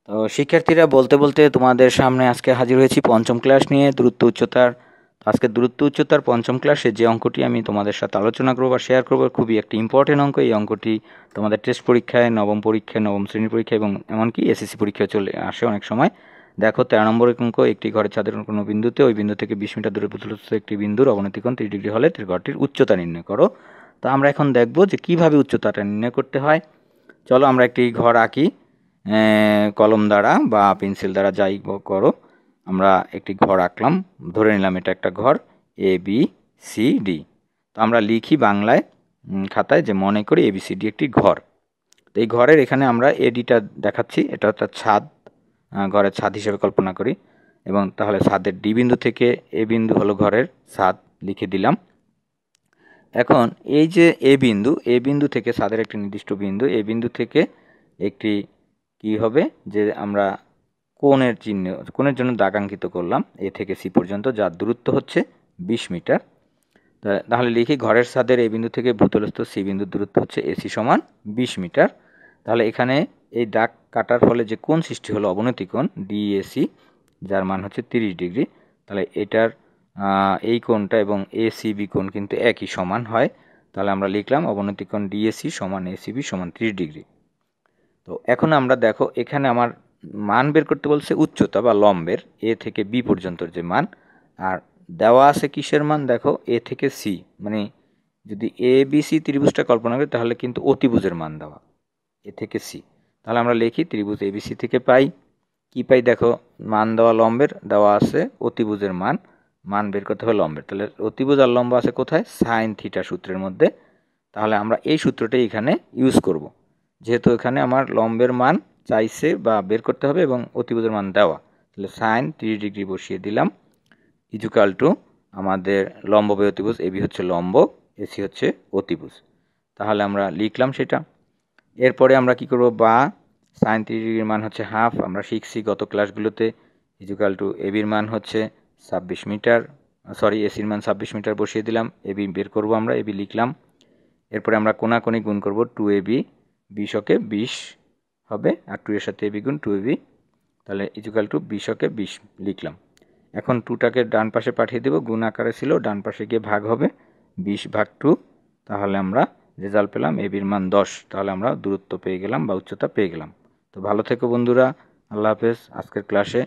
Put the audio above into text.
তো শিক্ষার্থীরা বলতে বলতে তোমাদের সামনে আজকে হাজির হয়েছি পঞ্চম ক্লাস নিয়ে দূরত্ব উচ্চতার। আজকে দূরত্ব উচ্চতার পঞ্চম ক্লাসে যে অঙ্কটি আমি তোমাদের সাথে আলোচনা করবো বা শেয়ার করবো, খুবই একটি ইম্পর্টেন্ট অঙ্ক। এই অঙ্কটি তোমাদের টেস্ট পরীক্ষায়, নবম শ্রেণীর পরীক্ষা এবং এমনকি এসএসসি পরীক্ষায় চলে আসে অনেক সময়। দেখো 13 নম্বরের অঙ্ক, একটি ঘরের ছাদের কোনো বিন্দুতে, ওই বিন্দু থেকে 20 মিটার দূরে প্রতিষ্ঠিত একটি বিন্দুর অবনতিকোণ 30 ডিগ্রি হলে ঘরটির উচ্চতা নির্ণয় করো। তো আমরা এখন দেখব যে কিভাবে উচ্চতাটা নির্ণয় করতে হয়। চলো আমরা একটি ঘর আঁকি কলম দ্বারা বা পেন্সিল দ্বারা, যাই করো। আমরা একটি ঘর আঁকলাম, ধরে নিলাম এটা একটা ঘর ABCD। তো আমরা লিখি বাংলায় খাতায় যে মনে করি ABCD একটি ঘর। তো এই ঘরের এখানে আমরা এডিটা দেখাচ্ছি, এটা একটা ছাদ, ঘরের ছাদ হিসেবে কল্পনা করি। এবং তাহলে ছাদের ডি বিন্দু থেকে এ বিন্দু হলো ঘরের ছাদ, লিখে দিলাম। এখন এই যে এ বিন্দু থেকে ছাদের একটি নির্দিষ্ট বিন্দু, এ বিন্দু থেকে একটি কি হবে যে আমরা কোণের জন্য দাগাঙ্কিত করলাম এ থেকে সি পর্যন্ত, যার দূরত্ব হচ্ছে 20 মিটার। তাহলে লিখি ঘরের ছাদের এ বিন্দু থেকে ভূতলস্থ সি বিন্দুর দূরত্ব হচ্ছে AC সমান 20 মিটার। তাহলে এখানে এই দাগ কাটার ফলে যে কোণ সৃষ্টি হলো অবনতি কোণ DAC, যার মান হচ্ছে 30 ডিগ্রি। তাহলে এটার এই কোণটা এবং ACB কোণ কিন্তু একই সমান হয়। তাহলে আমরা লিখলাম অবনতি কোণ DAC সমান ACB সমান 30 ডিগ্রি। তো এখন আমরা দেখো এখানে আমার মান বের করতে বলছে উচ্চতা বা লম্বের, এ থেকে বি পর্যন্তর যে মান। আর দেওয়া আছে কিসের মান, দেখো এ থেকে সি, মানে যদি ABC ত্রিভুজটা কল্পনা করি তাহলে কিন্তু অতিভুজের মান দেওয়া এ থেকে সি। তাহলে আমরা লিখি ত্রিভুজ ABC থেকে পাই কি পাই, দেখো মান দেওয়া লম্বের, দেওয়া আছে অতিভুজের মান, মান বের করতে হবে লম্বের। তাহলে অতিভুজ আর লম্ব আছে কোথায়, সাইন থিটা সূত্রের মধ্যে। তাহলে আমরা এই সূত্রটাই এখানে ইউজ করব, যেহেতু এখানে আমার লম্বের মান চাইছে বা বের করতে হবে এবং অতিভুজের মান দেওয়া। তাহলে সাইন 30 ডিগ্রি বসিয়ে দিলাম, ইজুকাল টু আমাদের লম্ব বাই অতিভুজ, AB হচ্ছে লম্ব, AC হচ্ছে অতিভুজ। তাহলে আমরা লিখলাম সেটা। এরপরে আমরা কি করব, বা সাইন 30 ডিগ্রির মান হচ্ছে হাফ, আমরা শিখছি গত ক্লাসগুলোতে, ইজুকাল টু ABর মান হচ্ছে 26 মিটার, ACর মান 26 মিটার বসিয়ে দিলাম, AB বের করব আমরা, AB লিখলাম। এরপরে আমরা কোণাকোণি গুণ করব, 2AB 20 20 হবে, আর 2 এর সাথে AB গুণ 2AB, তাহলে ইজুকাল টু 20 20 লিখলাম। এখন 2টাকে ডান পাশে পাঠিয়ে দেব, গুণ আকারে ছিল, ডান পাশে গিয়ে ভাগ হবে, 20/2। তাহলে আমরা রেজাল্ট পেলাম ABর মান 10। তাহলে আমরা দূরত্ব পেয়ে গেলাম বা উচ্চতা পেয়ে গেলাম। তো ভালো থেকো বন্ধুরা, আল্লাহ হাফেজ। আজকের ক্লাসে